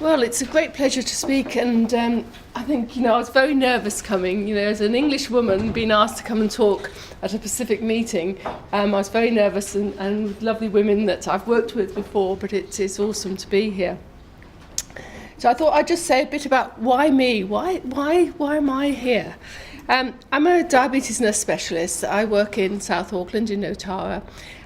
Well, it's a great pleasure to speak, and I think, I was very nervous coming. As an English woman being asked to come and talk at a Pacific meeting, I was very nervous, and with lovely women that I've worked with before, but it's awesome to be here. So I thought I'd just say a bit about why me, why am I here? I'm a diabetes nurse specialist. I work in South Auckland in Aotearoa.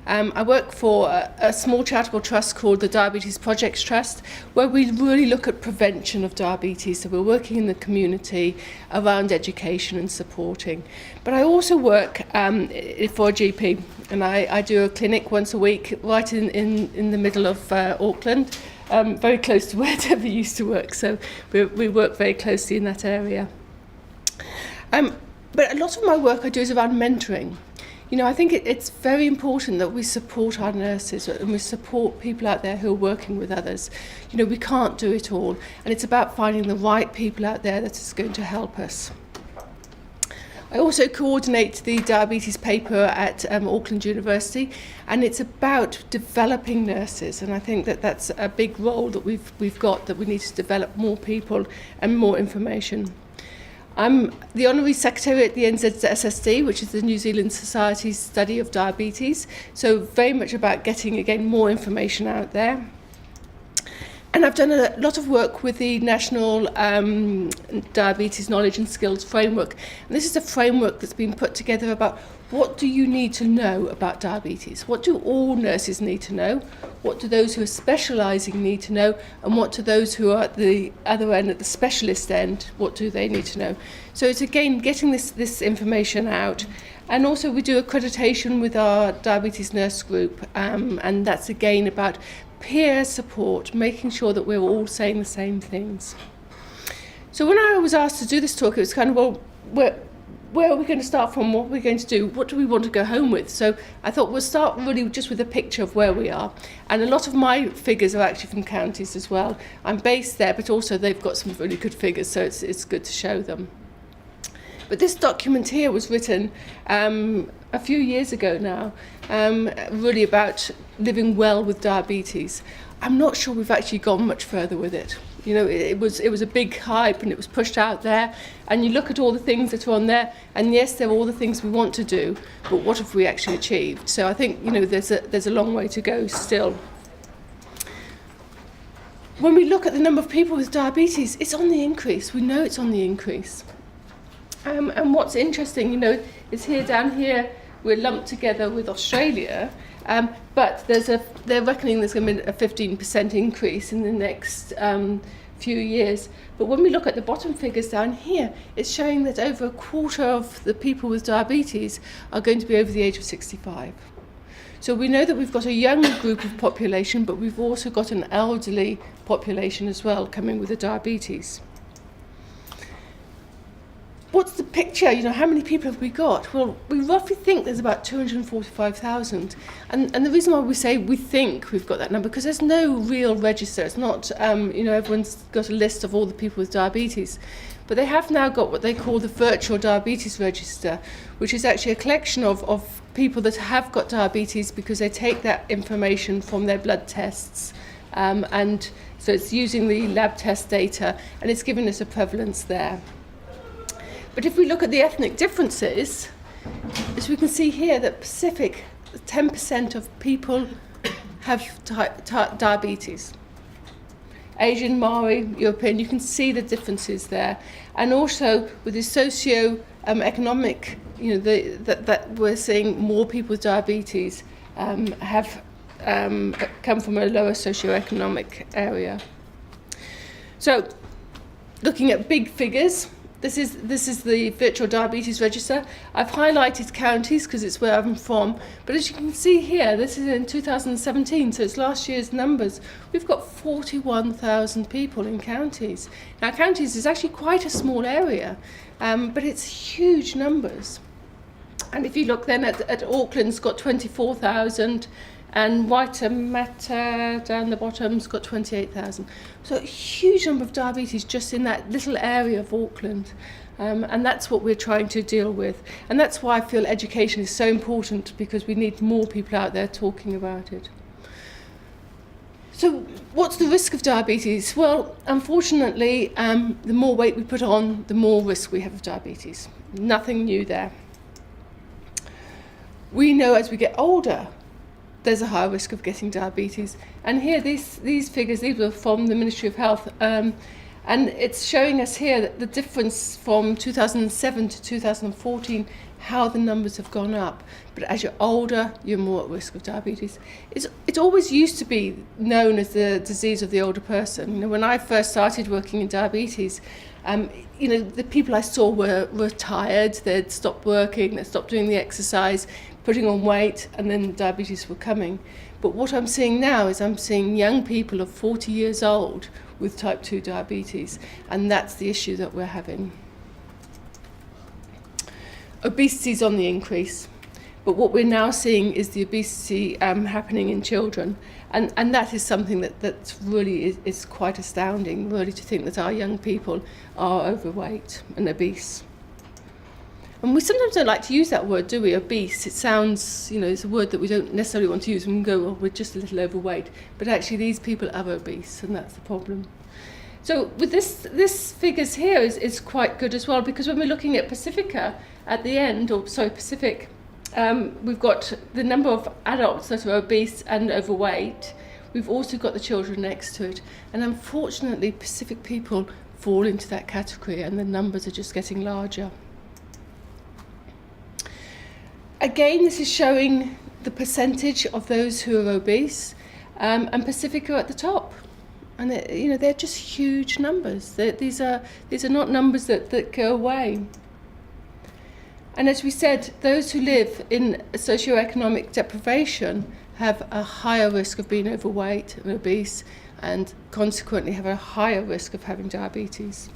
I work for a small charitable trust called the Diabetes Projects Trust, where we really look at prevention of diabetes. So we're working in the community around education and supporting. But I also work for a GP, and I do a clinic once a week right in the middle of Auckland, very close to where Debbie used to work. So we work very closely in that area. But a lot of my work I do is around mentoring. I think it's very important that we support our nurses and we support people out there who are working with others. We can't do it all, and it's about finding the right people out there that is going to help us. I also coordinate the diabetes paper at Auckland University, and it's about developing nurses, and I think that that's a big role that we've got, that we need to develop more people and more information. I'm the Honorary Secretary at the NZSSD, which is the New Zealand Society's study of diabetes, so very much about getting, again, more information out there. And I've done a lot of work with the National Diabetes Knowledge and Skills Framework. And this is a framework that's been put together about what do you need to know about diabetes? What do all nurses need to know? What do those who are specialising need to know? And what do those who are at the other end, at the specialist end, what do they need to know? So it's, again, getting this information out. And also we do accreditation with our diabetes nurse group, and that's, again, about peer support, making sure that we're all saying the same things. So when I was asked to do this talk, it was kind of, well, where are we going to start from? What are we going to do? What do we want to go home with? So I thought we'll start really just with a picture of where we are. And a lot of my figures are actually from counties as well. I'm based there, but also they've got some really good figures, so it's good to show them. But this document here was written a few years ago now, really about living well with diabetes. I'm not sure we've actually gone much further with it. It was a big hype, and it was pushed out there, and you look at all the things that are on there, and yes, they're all the things we want to do, but what have we actually achieved? So I think there's a long way to go still. When we look at the number of people with diabetes, it's on the increase. We know it's on the increase. And what's interesting, is down here we're lumped together with Australia, but they're reckoning there's going to be a 15% increase in the next few years. But when we look at the bottom figures down here, it's showing that over a quarter of the people with diabetes are going to be over the age of 65. So we know that we've got a young group of population, but we've also got an elderly population as well coming with the diabetes. What's the picture? How many people have we got? Well, we roughly think there's about 245,000. And the reason why we say we think we've got that number, because there's no real register. It's not, everyone's got a list of all the people with diabetes. But they have now got what they call the virtual diabetes register, which is actually a collection of people that have got diabetes because they take that information from their blood tests. And so it's using the lab test data, and it's giving us a prevalence there. But if we look at the ethnic differences, as we can see here, that Pacific, 10% of people have diabetes. Asian, Maori, European, you can see the differences there. And also with the socio-economic, that we're seeing more people with diabetes have come from a lower socio-economic area. So looking at big figures, This is the virtual diabetes register. I've highlighted counties because it's where I'm from. But as you can see here, this is in 2017, so it's last year's numbers. We've got 41,000 people in counties. Now, counties is actually quite a small area, but it's huge numbers. And if you look then at Auckland's got 24,000, and Waitemata down the bottom's got 28,000. So a huge number of diabetes just in that little area of Auckland. And that's what we're trying to deal with. And that's why I feel education is so important, because we need more people out there talking about it. So what's the risk of diabetes? Well, unfortunately, the more weight we put on, the more risk we have of diabetes. Nothing new there. We know as we get older, there's a higher risk of getting diabetes. And here, these figures, these were from the Ministry of Health, and it's showing us here that the difference from 2007 to 2014, how the numbers have gone up. But as you're older, you're more at risk of diabetes. It always used to be known as the disease of the older person. You know, when I first started working in diabetes, you know, the people I saw were tired, they'd stopped working, they'd stopped doing the exercise, putting on weight, and then diabetes were coming. But what I'm seeing now is I'm seeing young people of 40 years old with type 2 diabetes, and that's the issue that we're having. Obesity is on the increase, but what we're now seeing is the obesity happening in children, and that is something that really is quite astounding, really, to think that our young people are overweight and obese. And we sometimes don't like to use that word, do we, obese? It sounds, you know, it's a word that we don't necessarily want to use and go, well, we're just a little overweight. But actually these people are obese, and that's the problem. So with this figures here is quite good as well, because when we're looking at Pacifica at the end, Pacific, we've got the number of adults that are obese and overweight. We've also got the children next to it. And unfortunately, Pacific people fall into that category, and the numbers are just getting larger. Again, this is showing the percentage of those who are obese, and Pacific are at the top. And you know, they're just huge numbers. These are not numbers that go away. And as we said, those who live in socioeconomic deprivation have a higher risk of being overweight and obese, and consequently have a higher risk of having diabetes.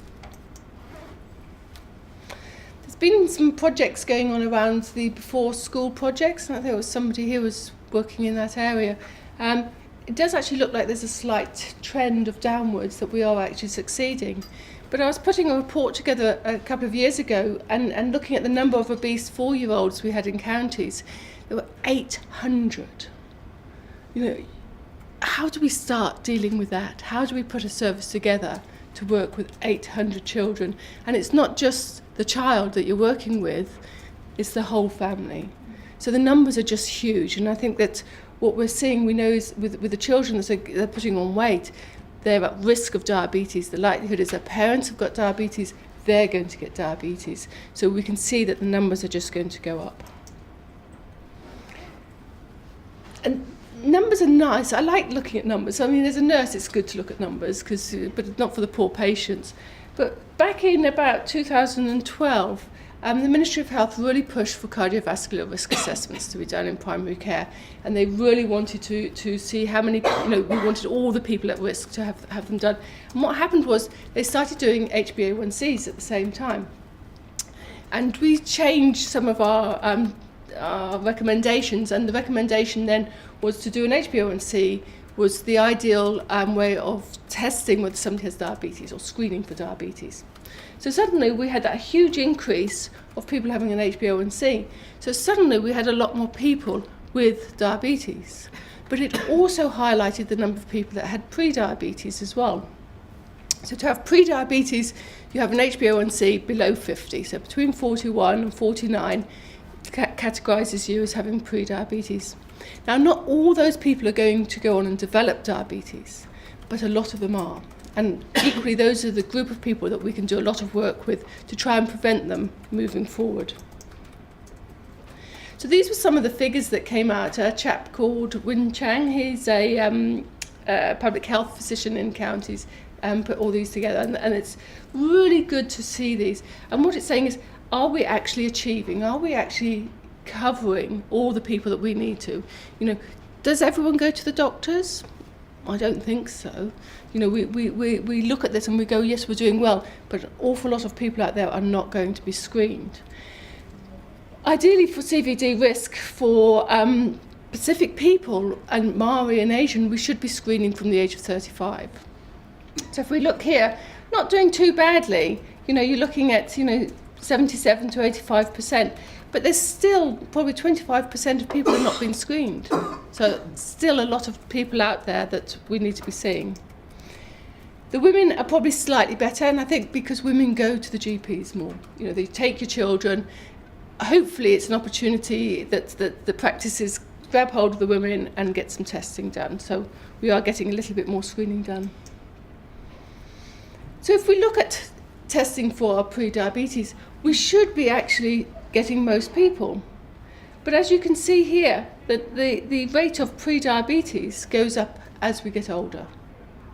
There's been some projects going on around the before school projects, and I think there was somebody here was working in that area. It does actually look like there's a slight trend of downwards, that we are actually succeeding. But I was putting a report together a couple of years ago and looking at the number of obese 4-year-olds we had in counties. There were 800. You know, how do we start dealing with that? How do we put a service together to work with 800 children? And it's not just the child that you're working with, it's the whole family. So the numbers are just huge, and I think that what we're seeing, we know, is with the children that they're putting on weight, they're at risk of diabetes. The likelihood is their parents have got diabetes, they're going to get diabetes. So we can see that the numbers are just going to go up. And numbers are nice. I like looking at numbers. I mean, as a nurse, it's good to look at numbers, but not for the poor patients. But back in about 2012, the Ministry of Health really pushed for cardiovascular risk assessments to be done in primary care, and they really wanted to see how many, you know, we wanted all the people at risk to have them done. And what happened was they started doing HbA1cs at the same time. And we changed some of our recommendations, and the recommendation then was to do an HbA1c was the ideal way of testing whether somebody has diabetes or screening for diabetes. So suddenly we had that huge increase of people having an HbA1c. So suddenly we had a lot more people with diabetes. But it also highlighted the number of people that had pre-diabetes as well. So to have pre-diabetes, you have an HbA1c below 50. So between 41 and 49 categorises you as having pre-diabetes. Now, not all those people are going to go on and develop diabetes, but a lot of them are. And equally, those are the group of people that we can do a lot of work with to try and prevent them moving forward. So these were some of the figures that came out. A chap called Win Chang, he's a public health physician in counties, put all these together. And it's really good to see these. And what it's saying is, are we actually achieving? Are we actually covering all the people that we need to? You know, does everyone go to the doctors? I don't think so. You know, we look at this and we go, yes, we're doing well, but an awful lot of people out there are not going to be screened. Ideally, for CVD risk for Pacific people and Maori and Asian, we should be screening from the age of 35. So if we look here, not doing too badly. You know, you're looking at, 77 to 85%. But there's still probably 25% of people who are not being screened. So still a lot of people out there that we need to be seeing. The women are probably slightly better, and I think because women go to the GPs more. You know, they take your children. Hopefully it's an opportunity that the practices grab hold of the women and get some testing done. So we are getting a little bit more screening done. So if we look at testing for our pre-diabetes, we should be actually getting most people. But as you can see here, that the rate of pre-diabetes goes up as we get older.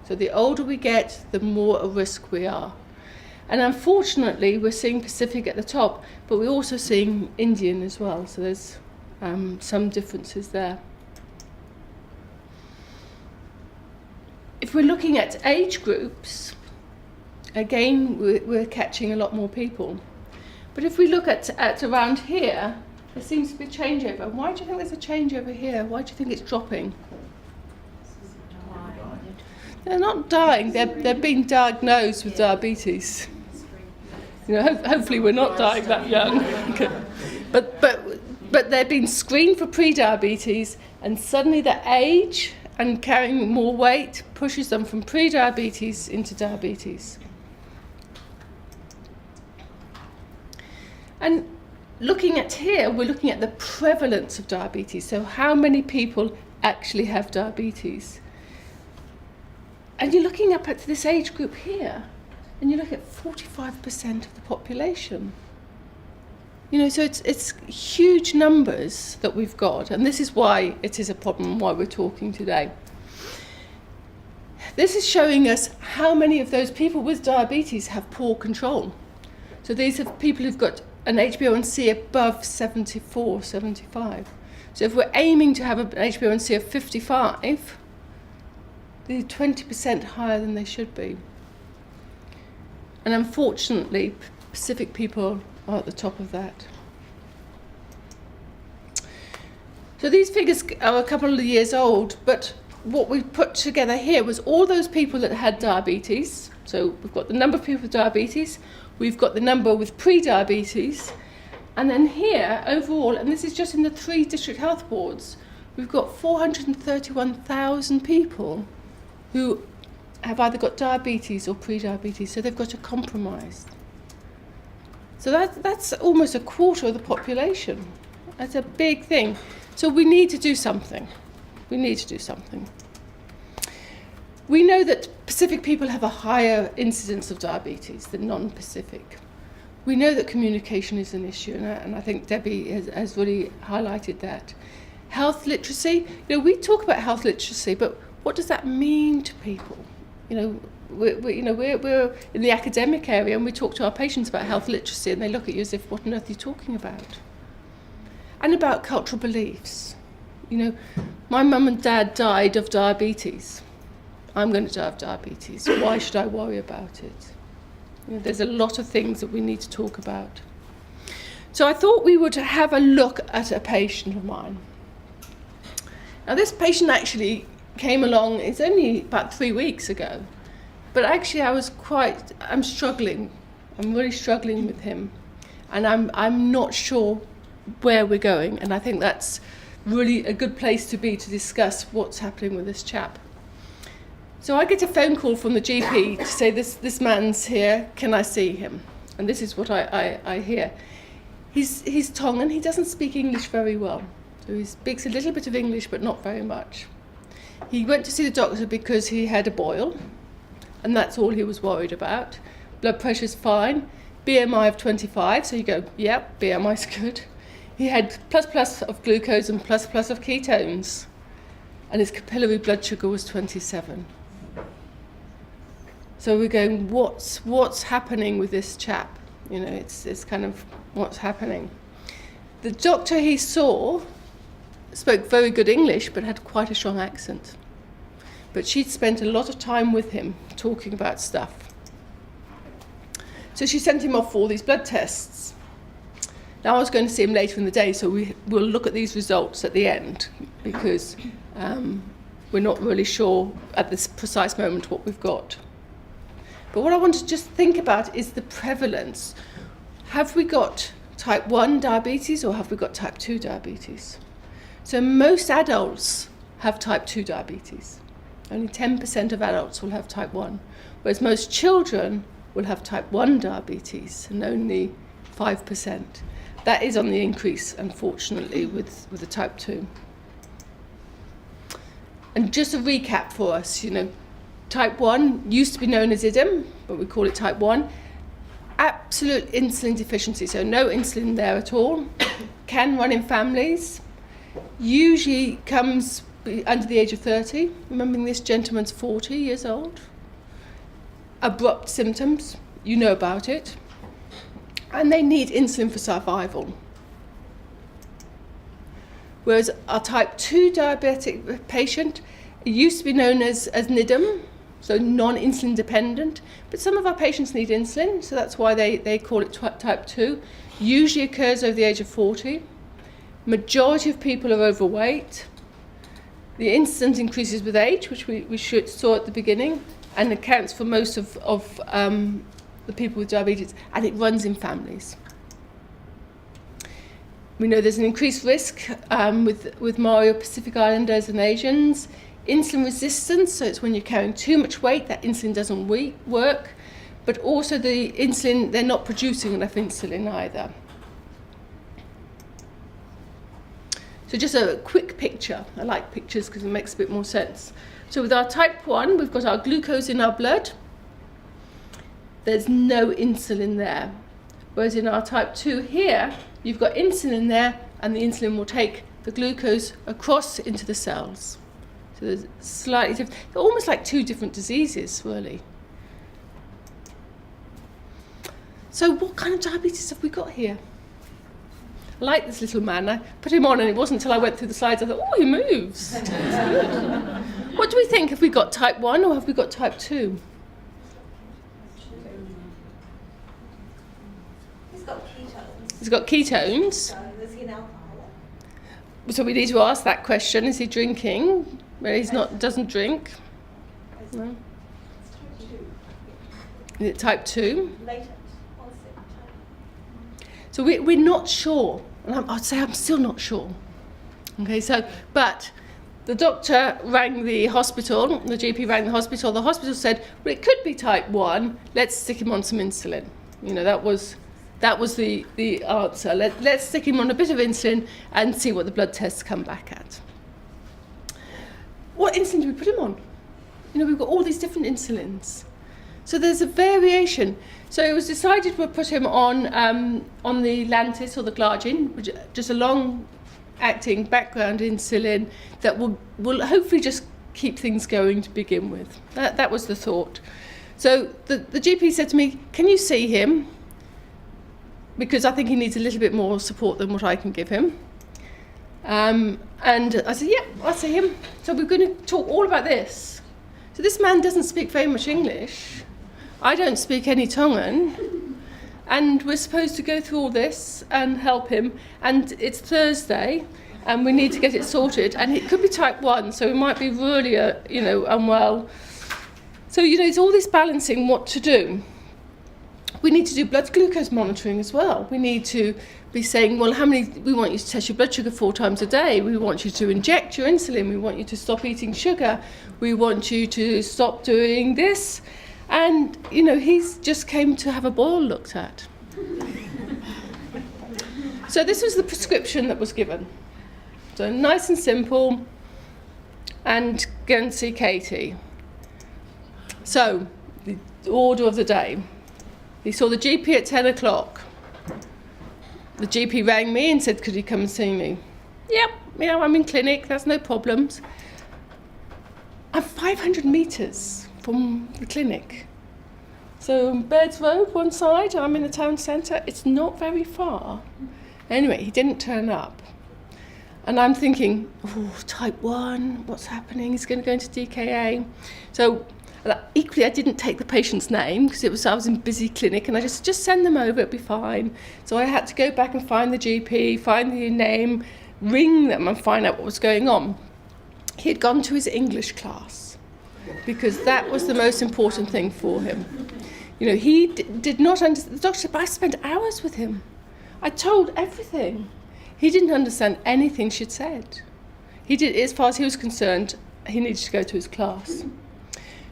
So the older we get, the more at risk we are. And unfortunately, we're seeing Pacific at the top, but we're also seeing Indian as well. So there's some differences there. If we're looking at age groups, again, we're catching a lot more people. But if we look at around here, there seems to be a changeover. Why do you think there's a changeover here? Why do you think it's dropping? They're not dying, they're being diagnosed with diabetes. You know, hopefully we're not dying that young. But they're being screened for pre-diabetes, and suddenly the age and carrying more weight pushes them from pre-diabetes into diabetes. And looking at here, we're looking at the prevalence of diabetes. So how many people actually have diabetes? And you're looking up at this age group here, and you look at 45% of the population. You know, so it's huge numbers that we've got, and this is why it is a problem and why we're talking today. This is showing us how many of those people with diabetes have poor control. So these are people who've got an HbA1c above 74, 75. So if we're aiming to have an HbA1c of 55, they're 20% higher than they should be. And unfortunately, Pacific people are at the top of that. So these figures are a couple of years old, but what we put together here was all those people that had diabetes. So we've got the number of people with diabetes, we've got the number with pre-diabetes, and then here, overall, and this is just in the 3 district health boards, we've got 431,000 people who have either got diabetes or pre-diabetes, so they've got a compromise. So that's almost a quarter of the population. That's a big thing. So we need to do something. We need to do something. We know that Pacific people have a higher incidence of diabetes than non-Pacific. We know that communication is an issue, and I think Debbie has really highlighted that. Health literacy, you know, we talk about health literacy, but what does that mean to people? You know, we're in the academic area and we talk to our patients about health literacy and they look at you as if, what on earth are you talking about? And about cultural beliefs. You know, my mum and dad died of diabetes. I'm going to die of diabetes. Why should I worry about it? You know, there's a lot of things that we need to talk about. So I thought we would have a look at a patient of mine. Now this patient actually came along, it's only about 3 weeks ago, but actually I'm struggling. I'm really struggling with him, and I'm not sure where we're going, and I think that's really a good place to be to discuss what's happening with this chap. So I get a phone call from the GP to say this man's here, can I see him? And this is what I hear. He's Tongan, he doesn't speak English very well, so he speaks a little bit of English but not very much. He went to see the doctor because he had a boil, and that's all he was worried about. Blood pressure's fine, BMI of 25, so you go, yep, BMI's good. He had plus of glucose and plus of ketones, and his capillary blood sugar was 27. So we're going, what's happening with this chap? You know, it's kind of what's happening. The doctor he saw spoke very good English, but had quite a strong accent. But she'd spent a lot of time with him talking about stuff. So she sent him off for all these blood tests. Now I was going to see him later in the day, so we'll look at these results at the end, because we're not really sure at this precise moment what we've got. But what I want to just think about is the prevalence. Have we got type 1 diabetes or have we got type 2 diabetes? So most adults have type 2 diabetes. Only 10% of adults will have type 1, whereas most children will have type 1 diabetes and only 5%. That is on the increase, unfortunately, with the type 2. And just a recap for us, type 1 used to be known as IDIM, but we call it type 1. Absolute insulin deficiency, so no insulin there at all. Can run in families. Usually comes under the age of 30. Remembering this gentleman's 40 years old. Abrupt symptoms, you know about it. And they need insulin for survival. Whereas our type 2 diabetic patient, it used to be known as NIDM, so non-insulin dependent, but some of our patients need insulin, so that's why they call it type 2. Usually occurs over the age of 40. Majority of people are overweight. The incidence increases with age, which we saw at the beginning, and accounts for most of the people with diabetes, and it runs in families. We know there's an increased risk with Maori or Pacific Islanders and Asians. Insulin resistance, so it's when you're carrying too much weight, that insulin doesn't work. But also the insulin, they're not producing enough insulin either. So just a quick picture. I like pictures because it makes a bit more sense. So with our type 1, we've got our glucose in our blood. There's no insulin there. Whereas in our type 2 here, you've got insulin there, and the insulin will take the glucose across into the cells. So there's slightly different, they're almost like two different diseases, really. So what kind of diabetes have we got here? I like this little man. I put him on, and it wasn't until I went through the slides I thought, oh, he moves. What do we think? Have we got type 1 or have we got type 2? He's got ketones. He's got ketones. So is he an alcoholic? So we need to ask that question. Is he drinking? Well, he's not, doesn't drink. No. Is it type 2? Latent onset. So we're not sure. And I'd say I'm still not sure. Okay, so, but the doctor rang the hospital, the GP rang the hospital said, well, it could be type 1, let's stick him on some insulin. That was the answer. Let's stick him on a bit of insulin and see what the blood tests come back at. What insulin do we put him on? We've got all these different insulins. So there's a variation. So it was decided we'll put him on the Lantus or the Glargine, which is just a long-acting background insulin that will hopefully just keep things going to begin with. That was the thought. So the GP said to me, can you see him? Because I think he needs a little bit more support than what I can give him. And I said, yeah, I'll see him. So we're going to talk all about this. So this man doesn't speak very much English. I don't speak any Tongan. And we're supposed to go through all this and help him. And it's Thursday, and we need to get it sorted. And it could be type 1, so he might be really, unwell. So, it's all this balancing what to do. We need to do blood glucose monitoring as well. We need to be saying, well, we want you to test your blood sugar 4 times a day. We want you to inject your insulin. We want you to stop eating sugar. We want you to stop doing this. And, he's just came to have a boil looked at. So this was the prescription that was given. So nice and simple. And go and see Katie. So, the order of the day. He saw the GP at 10 o'clock. The GP rang me and said, could he come and see me? Yep, I'm in clinic, that's no problems. I'm 500 metres from the clinic. So Birds Road, one side, I'm in the town centre. It's not very far. Anyway, he didn't turn up. And I'm thinking, type 1, what's happening? He's going to go into DKA. So equally, I didn't take the patient's name because I was in busy clinic, and I just send them over, it'll be fine. So I had to go back and find the GP, find the name, ring them and find out what was going on. He had gone to his English class because that was the most important thing for him. He did not understand. The doctor said, but I spent hours with him. I told everything. He didn't understand anything she'd said. He did, as far as he was concerned, he needed to go to his class.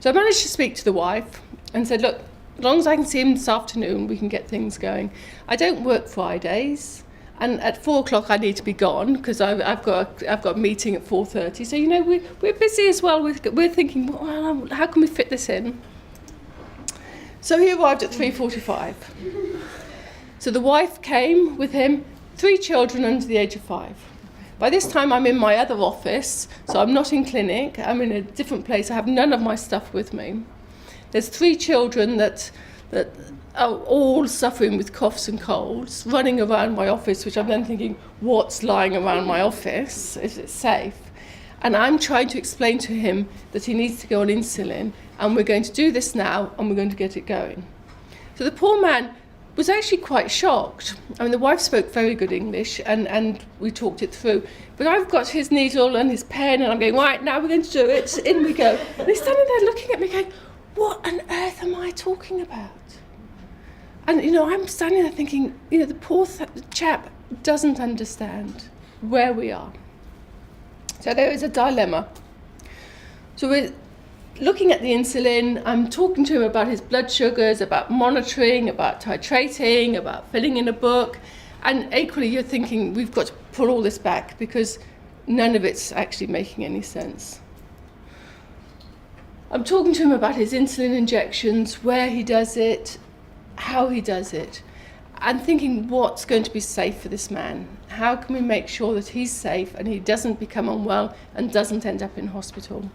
So I managed to speak to the wife and said, look, as long as I can see him this afternoon, we can get things going. I don't work Fridays, and at 4 o'clock I need to be gone because I've got a meeting at 4:30. So, you know, we're busy as well. We're thinking, well, how can we fit this in? So he arrived at 3:45. So the wife came with him, 3 children under the age of 5. By this time I'm in my other office, so I'm not in clinic, I'm in a different place, I have none of my stuff with me. There's 3 children that are all suffering with coughs and colds, running around my office, which I'm then thinking, what's lying around my office? Is it safe? And I'm trying to explain to him that he needs to go on insulin, and we're going to do this now, and we're going to get it going. So the poor man was actually quite shocked. I mean, the wife spoke very good English, and we talked it through. But I've got his needle and his pen, and I'm going, right, now we're going to do it. In we go. And he's standing there looking at me going, what on earth am I talking about? And, you know, I'm standing there thinking, you know, the poor chap doesn't understand where we are. So there is a dilemma. So we're looking at the insulin, I'm talking to him about his blood sugars, about monitoring, about titrating, about filling in a book. And equally, you're thinking, we've got to pull all this back because none of it's actually making any sense. I'm talking to him about his insulin injections, where he does it, how he does it, and thinking what's going to be safe for this man. How can we make sure that he's safe and he doesn't become unwell and doesn't end up in hospital?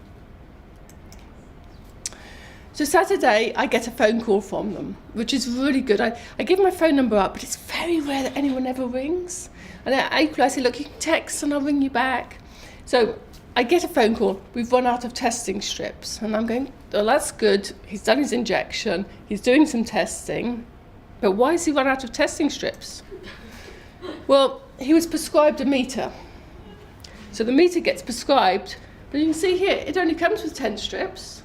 So Saturday, I get a phone call from them, which is really good. I give my phone number up, but it's very rare that anyone ever rings. And I say, look, you can text and I'll ring you back. So I get a phone call, we've run out of testing strips. And I'm going, well, that's good. He's done his injection, he's doing some testing. But why has he run out of testing strips? Well, he was prescribed a meter. So the meter gets prescribed, but you can see here, it only comes with 10 strips.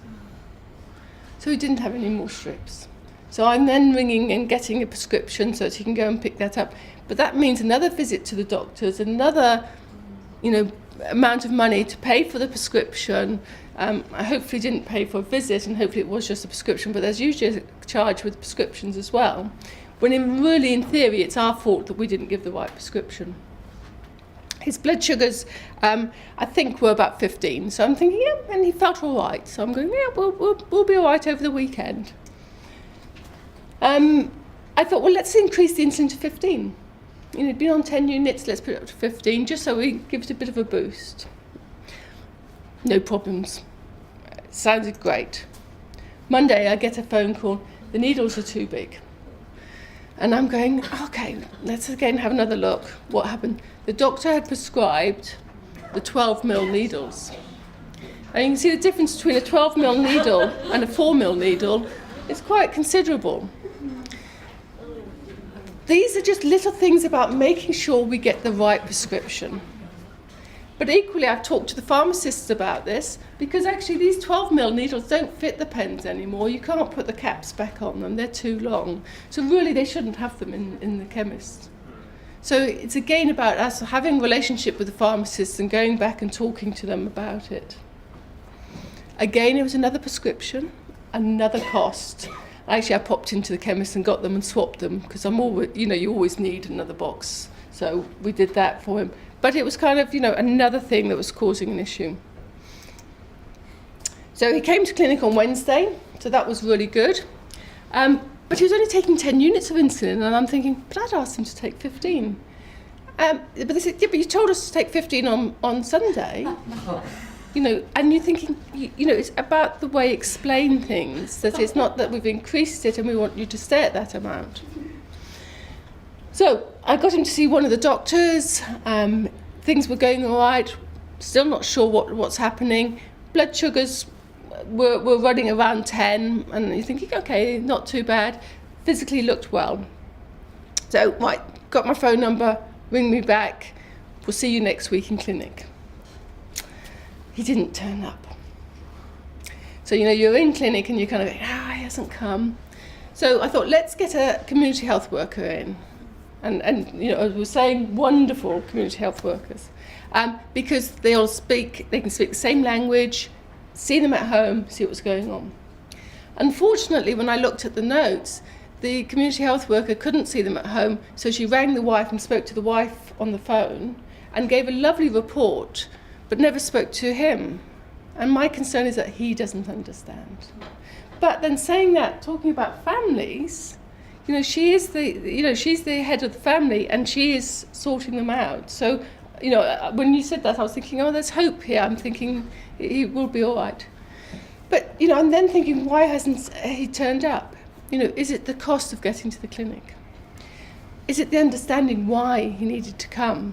So he didn't have any more strips. So I'm then ringing and getting a prescription so that he can go and pick that up. But that means another visit to the doctors, another, you know, amount of money to pay for the prescription. I hopefully didn't pay for a visit, and hopefully it was just a prescription, but there's usually a charge with prescriptions as well. When in theory, it's our fault that we didn't give the right prescription. His blood sugars, I think, were about 15. So I'm thinking, yeah, and he felt all right. So I'm going, yeah, we'll be all right over the weekend. I thought, well, let's increase the insulin to 15. You know, it'd been on 10 units, let's put it up to 15, just so we give it a bit of a boost. No problems. Sounded great. Monday, I get a phone call. The needles are too big. And I'm going, okay, let's again have another look. What happened? The doctor had prescribed the 12mm needles. And you can see the difference between a 12mm needle and a 4mm needle is quite considerable. These are just little things about making sure we get the right prescription. But equally, I've talked to the pharmacists about this, because actually these 12mm needles don't fit the pens anymore. You can't put the caps back on them, they're too long. So really they shouldn't have them in the chemist. So it's again about us having a relationship with the pharmacists and going back and talking to them about it. Again, it was another prescription, another cost. Actually, I popped into the chemist and got them and swapped them, because I'm always, you know, you always need another box. So we did that for him. But it was kind of, you know, another thing that was causing an issue. So he came to clinic on Wednesday, so that was really good. But he was only taking 10 units of insulin, and I'm thinking, but I'd asked him to take 15. But they said, yeah, but you told us to take 15 on Sunday. You know, and you're thinking, you know, it's about the way you explain things, that it's not that we've increased it and we want you to stay at that amount. So I got him to see one of the doctors. Things were going all right. Still not sure what's happening. Blood sugars were running around 10, and you're thinking, okay, not too bad. Physically looked well. So, right, got my phone number, ring me back. We'll see you next week in clinic. He didn't turn up. So, you know, you're in clinic and you're kind of going, he hasn't come. So I thought, let's get a community health worker in. And you know, as we were saying, wonderful community health workers, because they can speak the same language, see them at home, see what's going on. Unfortunately, when I looked at the notes, the community health worker couldn't see them at home, so she rang the wife and spoke to the wife on the phone and gave a lovely report, but never spoke to him. And my concern is that he doesn't understand. But then saying that, talking about families, you know, she's the head of the family and she is sorting them out. So, you know, when you said that, I was thinking, oh, there's hope here. I'm thinking he will be all right. But, you know, I'm then thinking, why hasn't he turned up? You know, is it the cost of getting to the clinic? Is it the understanding why he needed to come?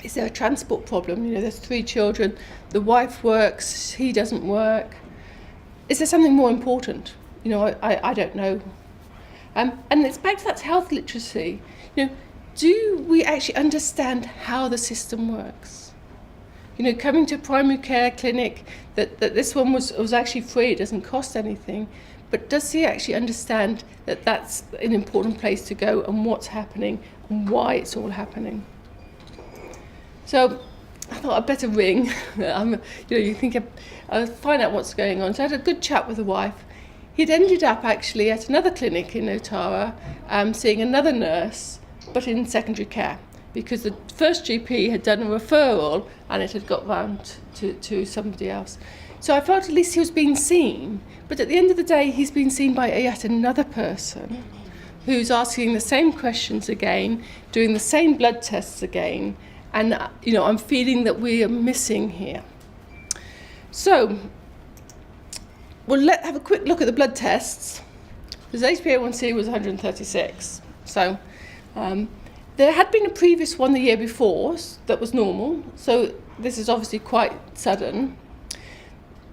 Is there a transport problem? You know, there's 3 children. The wife works, he doesn't work. Is there something more important? You know, I don't know. And it's back to that health literacy. You know, do we actually understand how the system works? You know, coming to a primary care clinic, that this one was actually free, it doesn't cost anything, but does he actually understand that that's an important place to go and what's happening and why it's all happening? So I thought I'd better ring. You know, you think I'll find out what's going on. So I had a good chat with the wife. He'd ended up actually at another clinic in Aotearoa, seeing another nurse, but in secondary care, because the first GP had done a referral and it had got round to somebody else. So I felt at least he was being seen, but at the end of the day, he's been seen by yet another person who's asking the same questions again, doing the same blood tests again, and you know, I'm feeling that we are missing here. So we'll have a quick look at the blood tests. His HbA1c was 136. So there had been a previous one the year before that was normal. So this is obviously quite sudden.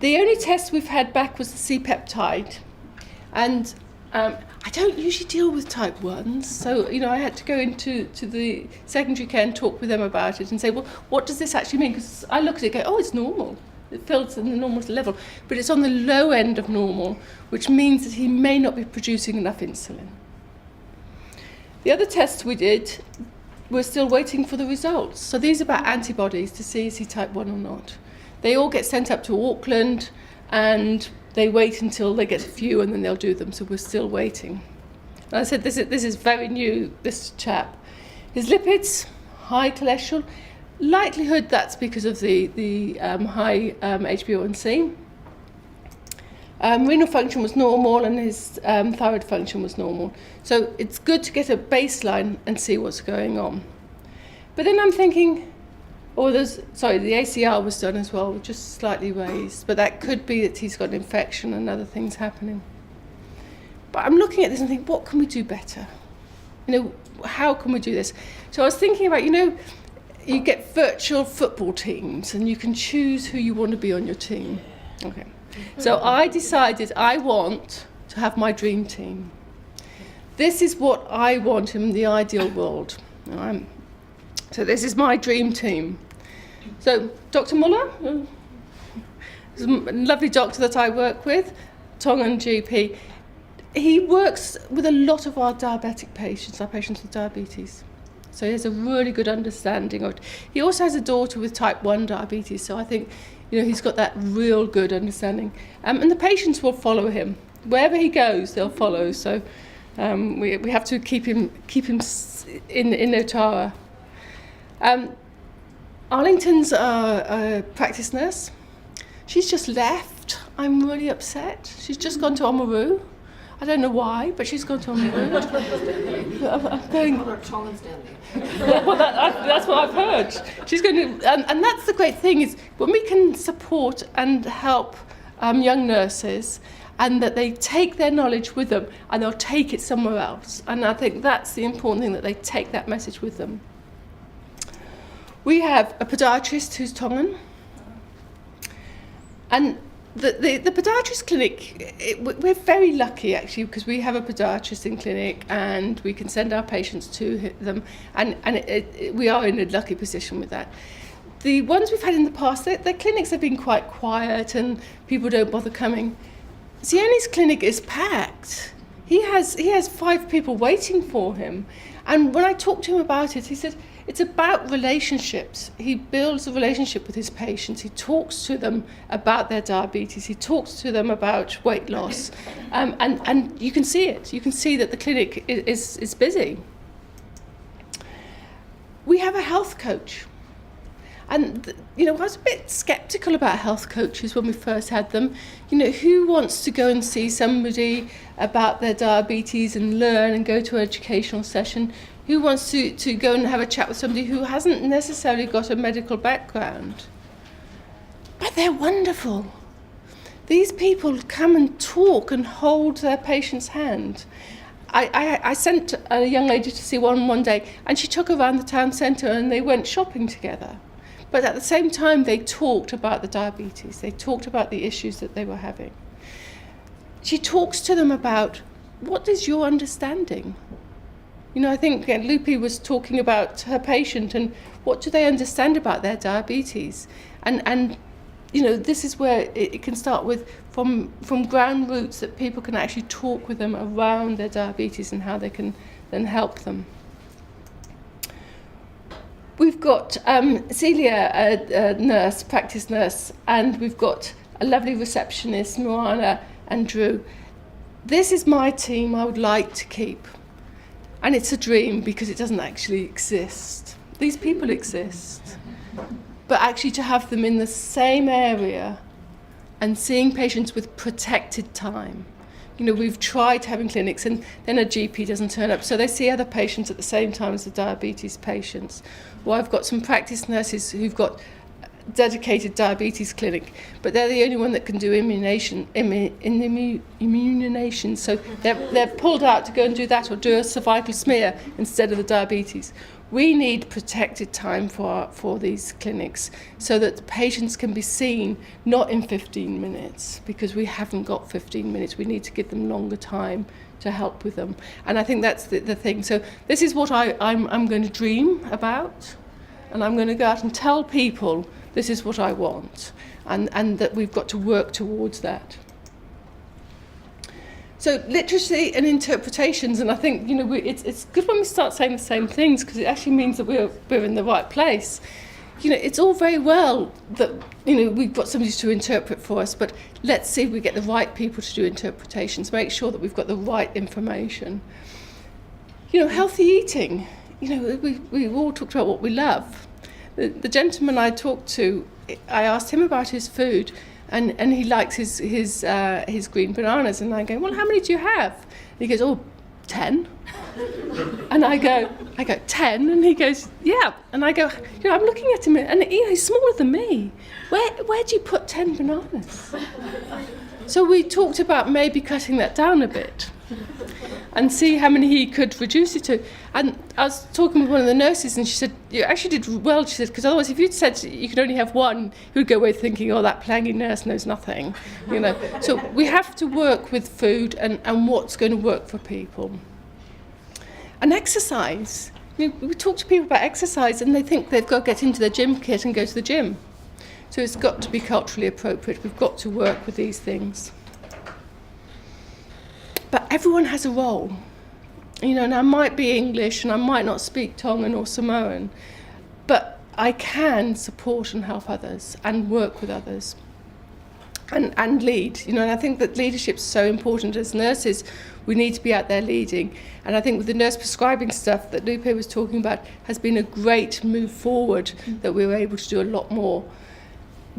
The only test we've had back was the C-peptide. And I don't usually deal with type 1s. So, you know, I had to go into the secondary care and talk with them about it and say, well, what does this actually mean? Because I look at it and go, oh, it's normal. It fills in the normal level, but it's on the low end of normal, which means that he may not be producing enough insulin. The other tests we did, we're still waiting for the results. So these are about antibodies to see is he type 1 or not. They all get sent up to Auckland and they wait until they get a few and then they'll do them, so we're still waiting. And I said, this is very new, this chap. His lipids, high cholesterol, likelihood that's because of the high HbA1c. Renal function was normal and his thyroid function was normal. So it's good to get a baseline and see what's going on. But then I'm thinking, the ACR was done as well, just slightly raised. But that could be that he's got an infection and other things happening. But I'm looking at this and thinking, what can we do better? You know, how can we do this? So I was thinking about, you know, you get virtual football teams and you can choose who you want to be on your team. Okay. So I decided I want to have my dream team. This is what I want in the ideal world. So this is my dream team. So Dr. Muller, is a lovely doctor that I work with, Tongan GP. He works with a lot of our diabetic patients, our patients with diabetes. So he has a really good understanding of it. He also has a daughter with type 1 diabetes, so I think, you know, he's got that real good understanding. And the patients will follow him. Wherever he goes, they'll follow. So we have to keep him in Aotearoa. Arlington's a practice nurse. She's just left. I'm really upset. She's just gone to Oamaru. I don't know why, but she's gone to Oamaru. I'm going. Well, that's what I've heard. She's going to, and that's the great thing is when we can support and help young nurses, and that they take their knowledge with them and they'll take it somewhere else. And I think that's the important thing, that they take that message with them. We have a podiatrist who's Tongan, and the podiatrist clinic, we're very lucky actually, because we have a podiatrist in clinic and we can send our patients to them, and we are in a lucky position with that. The ones we've had in the past, their clinics have been quite quiet and people don't bother coming. Sione's clinic is packed. He has 5 people waiting for him, And when I talked to him about it, he said, it's about relationships. He builds a relationship with his patients. He talks to them about their diabetes. He talks to them about weight loss. And you can see it. You can see that the clinic is busy. We have a health coach. And, I was a bit sceptical about health coaches when we first had them. Who wants to go and see somebody about their diabetes and learn and go to an educational session? Who wants to go and have a chat with somebody who hasn't necessarily got a medical background? But they're wonderful. These people come and talk and hold their patient's hand. I sent a young lady to see one day, and she took her around the town centre and they went shopping together. But at the same time, they talked about the diabetes. They talked about the issues that they were having. She talks to them about, what is your understanding? I think Lupe was talking about her patient and what do they understand about their diabetes? And this is where it can start with from ground roots, that people can actually talk with them around their diabetes and how they can then help them. We've got Celia, a nurse, practice nurse, and we've got a lovely receptionist, Moana and Drew. This is my team I would like to keep. And it's a dream because it doesn't actually exist. These people exist. But actually to have them in the same area and seeing patients with protected time. We've tried having clinics and then a GP doesn't turn up, so they see other patients at the same time as the diabetes patients. Well, I've got some practice nurses who've got dedicated diabetes clinic, but they're the only one that can do immunization. So they're pulled out to go and do that or do a cervical smear instead of the diabetes. We need protected time for these clinics so that the patients can be seen not in 15 minutes, because we haven't got 15 minutes. We need to give them longer time to help with them. And I think that's the thing. So this is what I'm going to dream about, and I'm going to go out and tell people this is what I want, and that we've got to work towards that. So literacy and interpretations, and I think it's good when we start saying the same things, because it actually means that we're in the right place. It's all very well that we've got somebody to interpret for us, but let's see if we get the right people to do interpretations. Make sure that we've got the right information. Healthy eating. We all talked about what we love. The gentleman I talked to, I asked him about his food. And he likes his green bananas. And I go, well, how many do you have? And he goes, 10. And I go, 10? And he goes, yeah. And I go, I'm looking at him, and he's smaller than me. Where do you put 10 bananas? So we talked about maybe cutting that down a bit and see how many he could reduce it to. And I was talking with one of the nurses, and she said, you actually did well, she said, because otherwise if you'd said you could only have one, you would go away thinking, that plaguey nurse knows nothing, So we have to work with food and what's going to work for people. And exercise. We talk to people about exercise, and they think they've got to get into their gym kit and go to the gym. So it's got to be culturally appropriate. We've got to work with these things. But everyone has a role, and I might be English and I might not speak Tongan or Samoan, but I can support and help others and work with others and lead, and I think that leadership's so important. As nurses, we need to be out there leading, and I think with the nurse prescribing stuff that Lupe was talking about has been a great move forward, that we were able to do a lot more.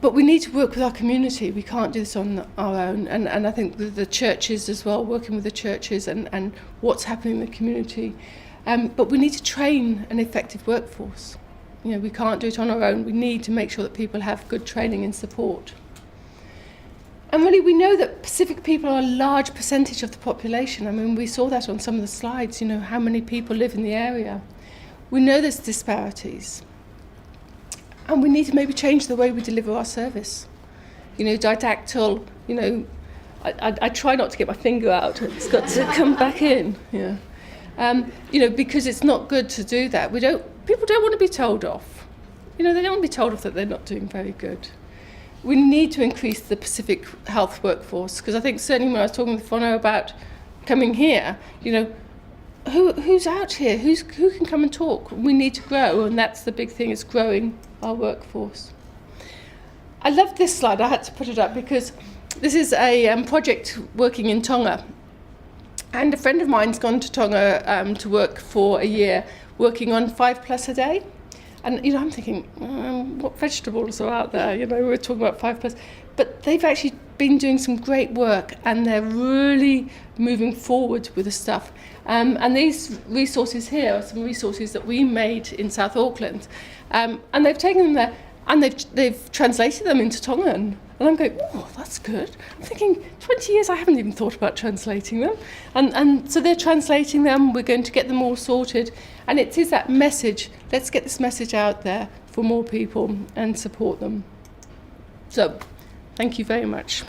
But we need to work with our community. We can't do this on our own. And I think the churches as well, working with the churches and what's happening in the community. But we need to train an effective workforce. We can't do it on our own. We need to make sure that people have good training and support. And really, we know that Pacific people are a large percentage of the population. I mean, we saw that on some of the slides, how many people live in the area. We know there's disparities. And we need to maybe change the way we deliver our service. Didactyl, I try not to get my finger out. It's got to come back in. Yeah. Because it's not good to do that. People don't want to be told off. They don't want to be told off that they're not doing very good. We need to increase the Pacific health workforce, because I think certainly when I was talking with Fono about coming here, who's out here? Who can come and talk? We need to grow, and that's the big thing, is growing our workforce. I love this slide. I had to put it up because this is a project working in Tonga. And a friend of mine's gone to Tonga to work for a year, working on 5+ a day. And, I'm thinking, what vegetables are out there? We're talking about 5+. But they've actually been doing some great work, and they're really moving forward with the stuff. And these resources here are some resources that we made in South Auckland. And they've taken them there, and they've translated them into Tongan. And I'm going, oh, that's good. I'm thinking, 20 years, I haven't even thought about translating them. And so they're translating them. We're going to get them all sorted. And it is that message. Let's get this message out there for more people and support them. So, thank you very much.